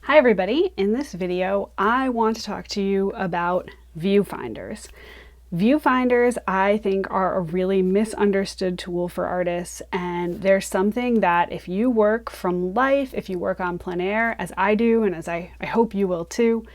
Hi everybody, in this video I want to talk to you about viewfinders. Viewfinders I think are a really misunderstood tool for artists, and they're something that if you work from life, if you work on plein air as I do and as I hope you will too,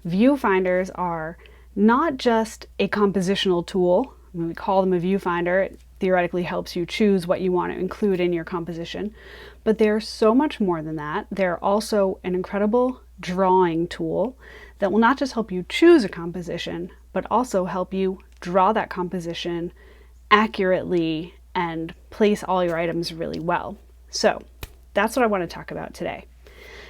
viewfinders are not just a compositional tool. When we call them a viewfinder, it theoretically helps you choose what you want to include in your composition. But they're so much more than that. They're also an incredible drawing tool that will not just help you choose a composition, but also help you draw that composition accurately and place all your items really well. So that's what I want to talk about today.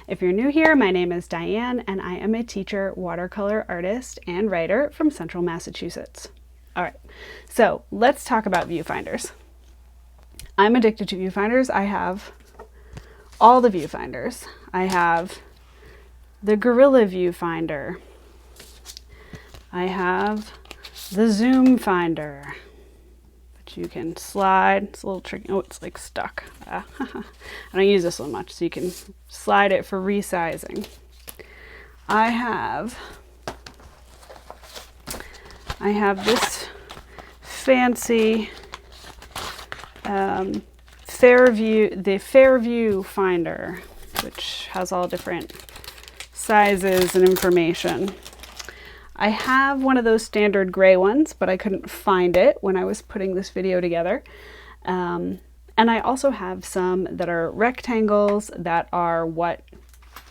If you're new here, my name is Diane and I am a teacher, watercolor artist, and writer from Central Massachusetts. All right, so let's talk about viewfinders. I'm addicted to viewfinders. I have all the viewfinders. I have the Gorilla viewfinder. I have the Zoom finder, which you can slide. It's a little tricky. Oh, it's like stuck. I don't use this one much, so you can slide it for resizing. I have this fancy Fairview finder, which has all different sizes and information. I have one of those standard gray ones, but I couldn't find it when I was putting this video together. And I also have some that are rectangles that are what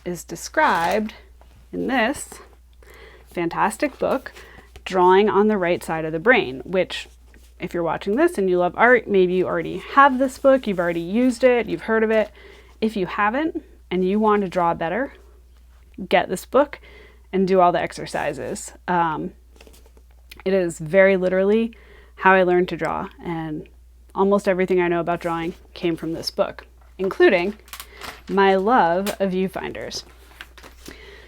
is described in this fantastic book, Drawing on the Right Side of the Brain, which if you're watching this and you love art, maybe you already have this book, you've already used it, you've heard of it. If you haven't and you want to draw better, get this book and do all the exercises. It is very literally how I learned to draw, and almost everything I know about drawing came from this book, including my love of viewfinders.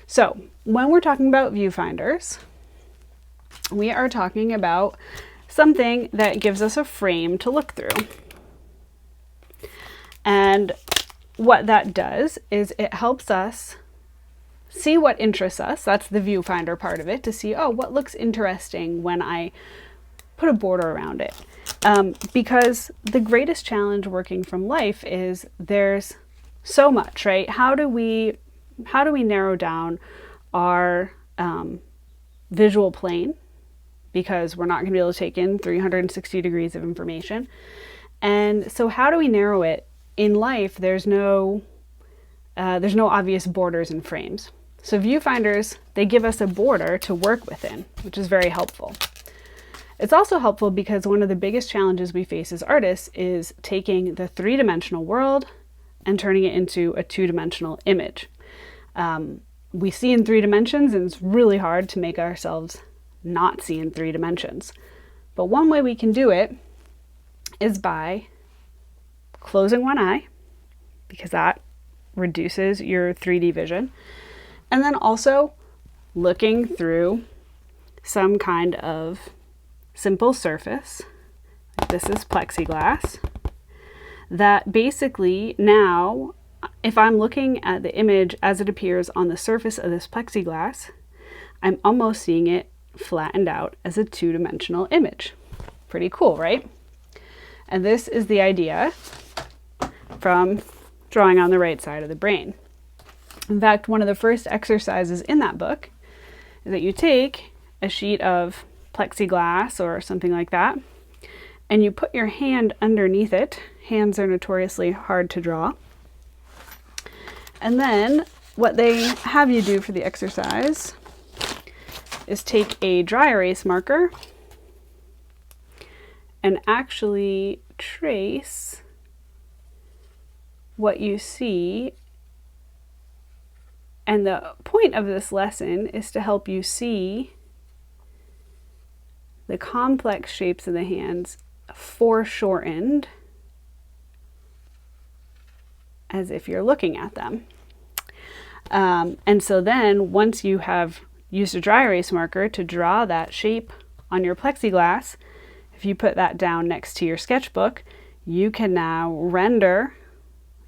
So when we're talking about viewfinders, we are talking about something that gives us a frame to look through. And what that does is it helps us see what interests us. That's the viewfinder part of it, to see, oh, what looks interesting when I put a border around it. Because the greatest challenge working from life is there's so much, right? How do we narrow down our visual plane? Because we're not going to be able to take in 360 degrees of information. And so how do we narrow it? In life, there's no obvious borders and frames. So viewfinders, they give us a border to work within, which is very helpful. It's also helpful because one of the biggest challenges we face as artists is taking the three-dimensional world and turning it into a two-dimensional image. We see in 3 dimensions, and it's really hard to make ourselves not see in 3 dimensions. But one way we can do it is by closing one eye, because that reduces your 3D vision, and then also looking through some kind of simple surface, like this is plexiglass, that basically now, if I'm looking at the image as it appears on the surface of this plexiglass, I'm almost seeing it flattened out as a 2-dimensional image. Pretty cool, right? And this is the idea from Drawing on the Right Side of the Brain. In fact, one of the first exercises in that book is that you take a sheet of plexiglass or something like that, and you put your hand underneath it. Hands are notoriously hard to draw. And then what they have you do for the exercise is take a dry erase marker and actually trace what you see. And the point of this lesson is to help you see the complex shapes of the hands foreshortened as if you're looking at them. And so then once you have used a dry erase marker to draw that shape on your plexiglass, if you put that down next to your sketchbook, you can now render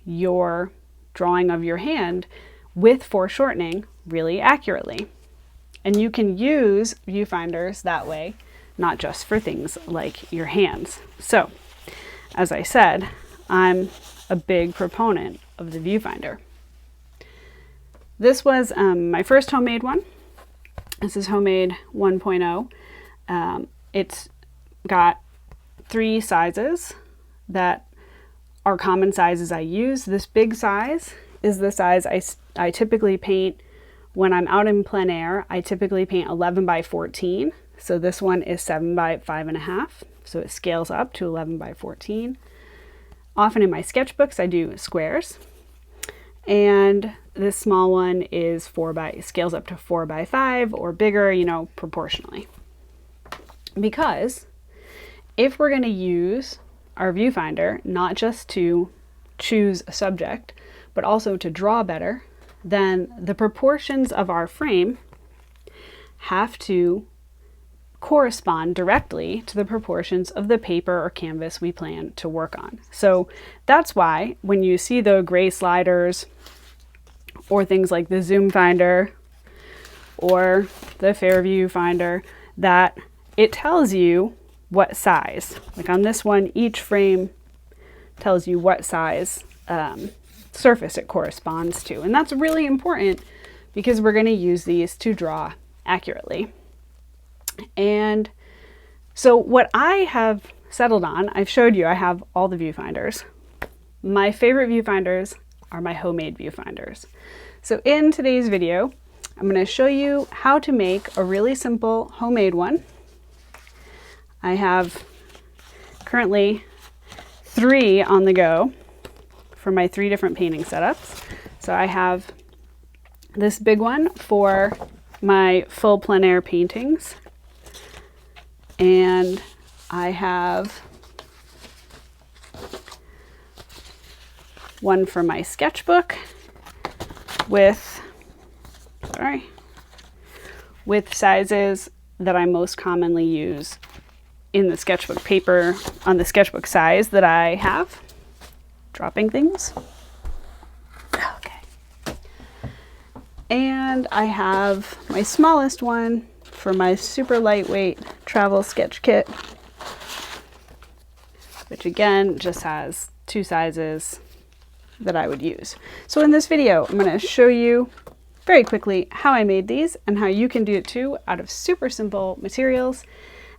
your drawing of your hand with foreshortening really accurately. And you can use viewfinders that way, not just for things like your hands. So, as I said, I'm a big proponent of the viewfinder. This was my first homemade one. This is homemade 1.0. It's got 3 sizes that are common sizes I use. This big size is the size I typically paint when I'm out in plein air. I typically paint 11 by 14. So this one is 7 by 5.5. So it scales up to 11 by 14. Often in my sketchbooks, I do squares. And this small one is scales up to 4 by 5 or bigger, you know, proportionally. Because if we're going to use our viewfinder, not just to choose a subject, but also to draw better, then the proportions of our frame have to correspond directly to the proportions of the paper or canvas we plan to work on. So that's why when you see the gray sliders or things like the Zoom Finder or the Fair Viewfinder, that it tells you what size. Like on this one, each frame tells you what size surface it corresponds to. And that's really important because we're going to use these to draw accurately. And so what I have settled on, I've showed you, I have all the viewfinders. My favorite viewfinders are my homemade viewfinders. So in today's video, I'm going to show you how to make a really simple homemade one. I have currently 3 on the go for my 3 different painting setups. So I have this big one for my full plein air paintings. And I have one for my sketchbook with sizes that I most commonly use in the sketchbook paper on the sketchbook size that I have. Dropping things. Okay. And I have my smallest one for my super lightweight travel sketch kit, which again just has 2 sizes that I would use. So in this video, I'm going to show you very quickly how I made these and how you can do it too out of super simple materials.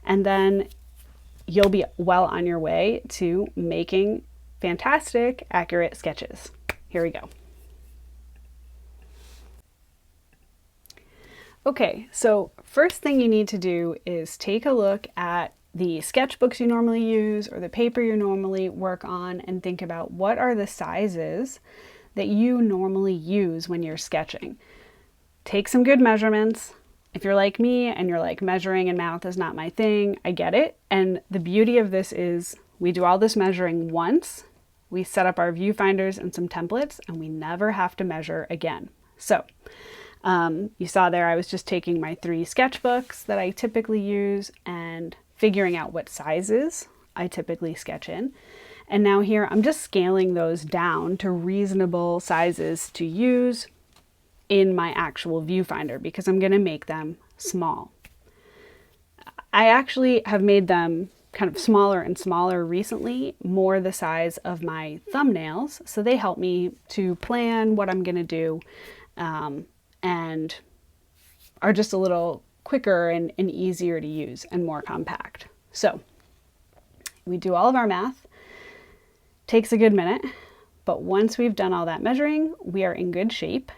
And then you'll be well on your way to making fantastic, accurate sketches. Here we go. Okay, so first thing you need to do is take a look at the sketchbooks you normally use or the paper you normally work on and think about what are the sizes that you normally use when you're sketching. Take some good measurements. If you're like me and you're like measuring and math is not my thing, I get it. And the beauty of this is we do all this measuring once, we set up our viewfinders and some templates, and we never have to measure again. So you saw there I was just taking my 3 sketchbooks that I typically use and figuring out what sizes I typically sketch in. And now here I'm just scaling those down to reasonable sizes to use in my actual viewfinder because I'm going to make them small. I actually have made them kind of smaller and smaller recently, more the size of my thumbnails. So they help me to plan what I'm going to do and are just a little quicker and easier to use and more compact. So we do all of our math. Takes a good minute, but once we've done all that measuring, we are in good shape.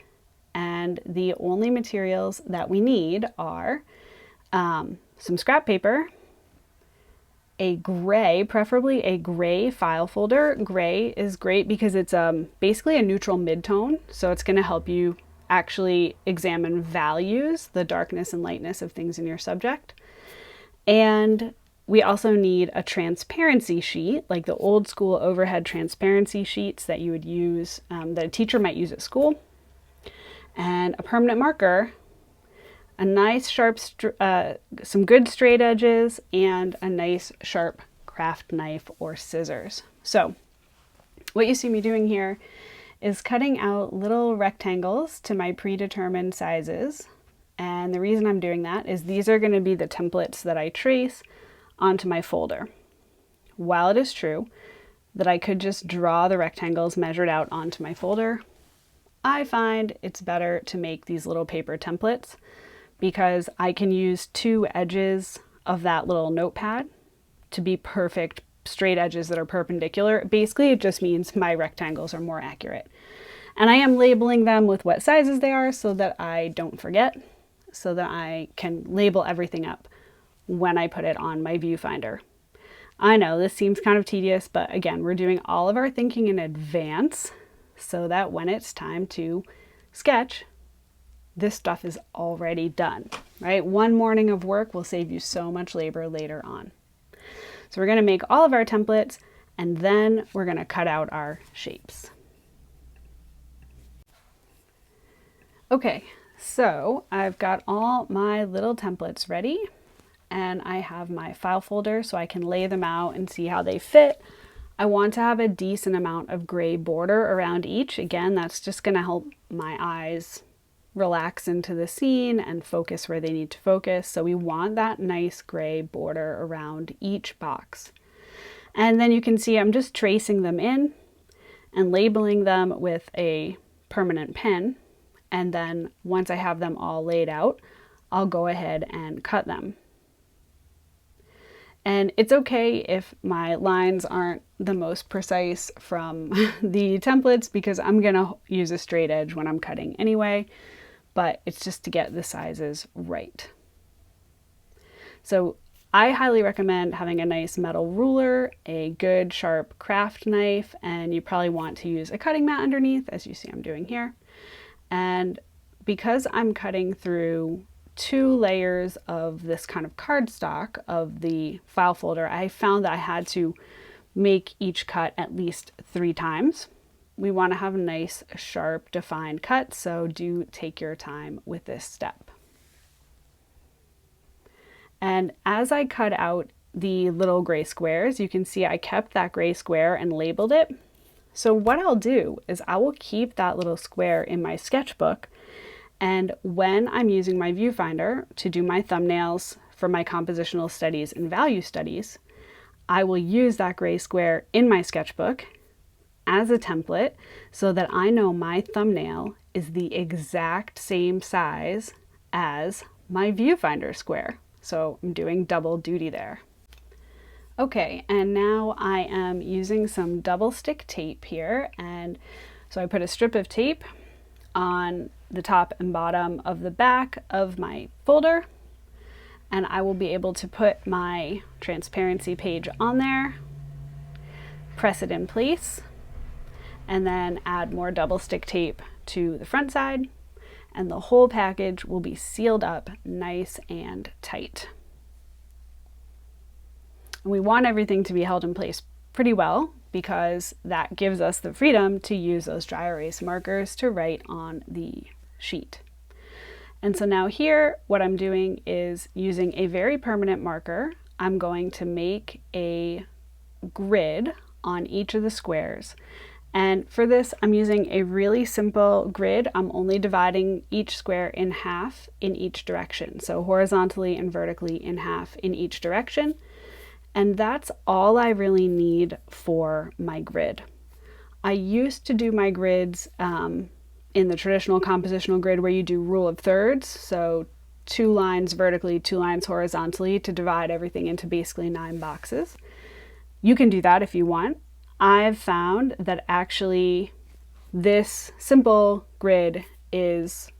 And the only materials that we need are some scrap paper, a gray, preferably a gray file folder. Gray is great because it's basically a neutral mid-tone, so it's going to help you actually examine values, the darkness and lightness of things in your subject. And we also need a transparency sheet, like the old school overhead transparency sheets that you would use, that a teacher might use at school. And a permanent marker, a nice sharp, some good straight edges, and a nice sharp craft knife or scissors. So what you see me doing here is cutting out little rectangles to my predetermined sizes. And the reason I'm doing that is these are going to be the templates that I trace onto my folder. While it is true that I could just draw the rectangles measured out onto my folder, I find it's better to make these little paper templates because I can use two edges of that little notepad to be perfect straight edges that are perpendicular. Basically, it just means my rectangles are more accurate. And I am labeling them with what sizes they are so that I don't forget, so that I can label everything up when I put it on my viewfinder. I know this seems kind of tedious, but again, we're doing all of our thinking in advance so that when it's time to sketch, this stuff is already done, right? One morning of work will save you so much labor later on. So we're going to make all of our templates and then we're going to cut out our shapes. Okay, so I've got all my little templates ready and I have my file folder so I can lay them out and see how they fit. I want to have a decent amount of gray border around each. Again, that's just going to help my eyes relax into the scene and focus where they need to focus. So we want that nice gray border around each box. And then you can see I'm just tracing them in and labeling them with a permanent pen. And then once I have them all laid out, I'll go ahead and cut them. And it's okay if my lines aren't the most precise from the templates because I'm gonna use a straight edge when I'm cutting anyway, but it's just to get the sizes right. So I highly recommend having a nice metal ruler, a good sharp craft knife, and you probably want to use a cutting mat underneath, as you see I'm doing here. And because I'm cutting through 2 layers of this kind of cardstock of the file folder, I found that I had to make each cut at least 3 times. We want to have nice, sharp, defined cuts, so do take your time with this step. And as I cut out the little gray squares, you can see I kept that gray square and labeled it. So what I'll do is I will keep that little square in my sketchbook, and when I'm using my viewfinder to do my thumbnails for my compositional studies and value studies, I will use that gray square in my sketchbook as a template so that I know my thumbnail is the exact same size as my viewfinder square. So I'm doing double duty there. Okay, and now I am using some double stick tape here, and so I put a strip of tape on the top and bottom of the back of my folder, and I will be able to put my transparency page on there, press it in place, and then add more double stick tape to the front side, and the whole package will be sealed up nice and tight. And we want everything to be held in place pretty well because that gives us the freedom to use those dry erase markers to write on the sheet. And so now here, what I'm doing is using a very permanent marker. I'm going to make a grid on each of the squares. And for this, I'm using a really simple grid. I'm only dividing each square in half in each direction. So horizontally and vertically in half in each direction. And that's all I really need for my grid. I used to do my grids in the traditional compositional grid where you do rule of thirds. So 2 lines vertically, 2 lines horizontally to divide everything into basically 9 boxes. You can do that if you want. I've found that actually this simple grid is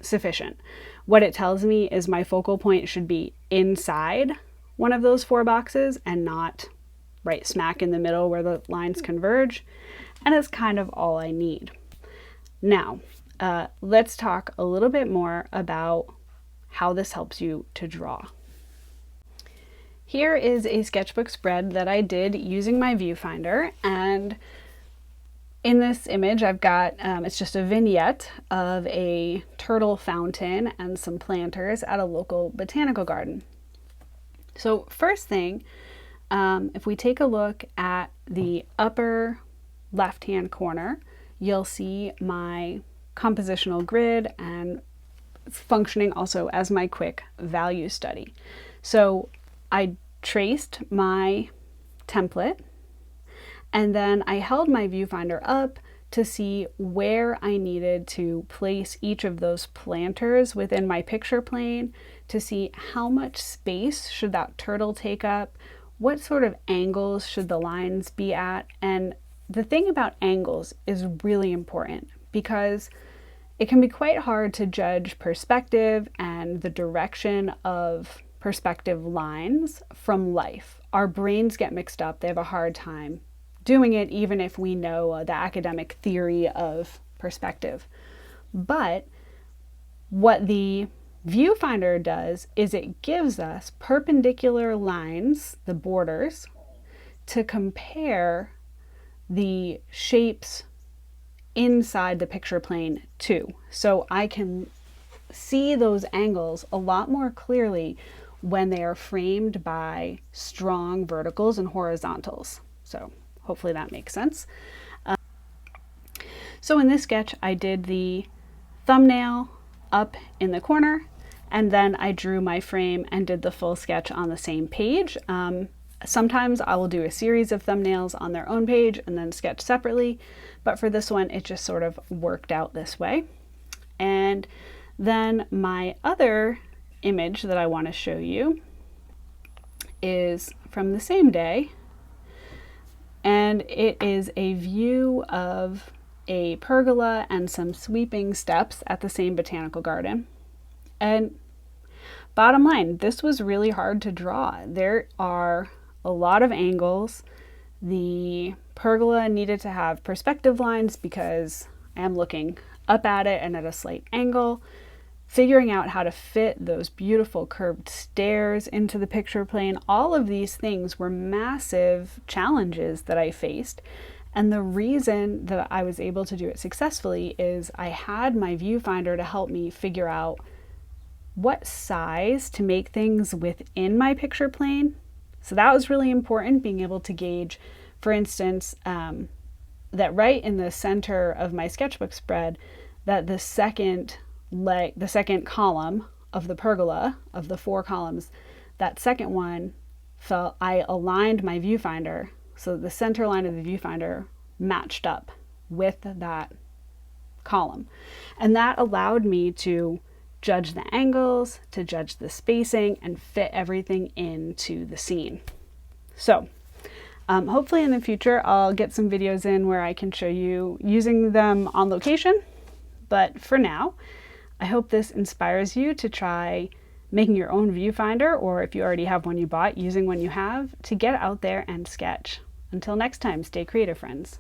sufficient. What it tells me is my focal point should be inside one of those 4 boxes and not right smack in the middle where the lines converge, and it's kind of all I need. Now, let's talk a little bit more about how this helps you to draw. Here is a sketchbook spread that I did using my viewfinder, and in this image I've got, it's just a vignette of a turtle fountain and some planters at a local botanical garden. So first thing, if we take a look at the upper left-hand corner, you'll see my compositional grid, and it's functioning also as my quick value study. So I traced my template, and then I held my viewfinder up to see where I needed to place each of those planters within my picture plane, to see how much space should that turtle take up, what sort of angles should the lines be at. And the thing about angles is really important because it can be quite hard to judge perspective and the direction of perspective lines from life. Our brains get mixed up. They have a hard time doing it, even if we know the academic theory of perspective. But what the viewfinder does is it gives us perpendicular lines, the borders, to compare the shapes inside the picture plane to. So I can see those angles a lot more clearly when they are framed by strong verticals and horizontals. So hopefully that makes sense. So in this sketch, I did the thumbnail up in the corner, and then I drew my frame and did the full sketch on the same page. Sometimes I will do a series of thumbnails on their own page and then sketch separately, but for this one, it just sort of worked out this way. And then my other image that I want to show you is from the same day, and it is a view of a pergola and some sweeping steps at the same botanical garden. And bottom line, this was really hard to draw. There are a lot of angles. The pergola needed to have perspective lines because I am looking up at it and at a slight angle. Figuring out how to fit those beautiful curved stairs into the picture plane, all of these things were massive challenges that I faced. And the reason that I was able to do it successfully is I had my viewfinder to help me figure out what size to make things within my picture plane. So that was really important, being able to gauge, for instance, that right in the center of my sketchbook spread, that the second column of the pergola, of the 4 columns, that second one I aligned my viewfinder so that the center line of the viewfinder matched up with that column. And that allowed me to judge the angles, to judge the spacing, and fit everything into the scene. So hopefully in the future I'll get some videos in where I can show you using them on location. But for now, I hope this inspires you to try making your own viewfinder, or if you already have one you bought, using one you have to get out there and sketch. Until next time, stay creative, friends.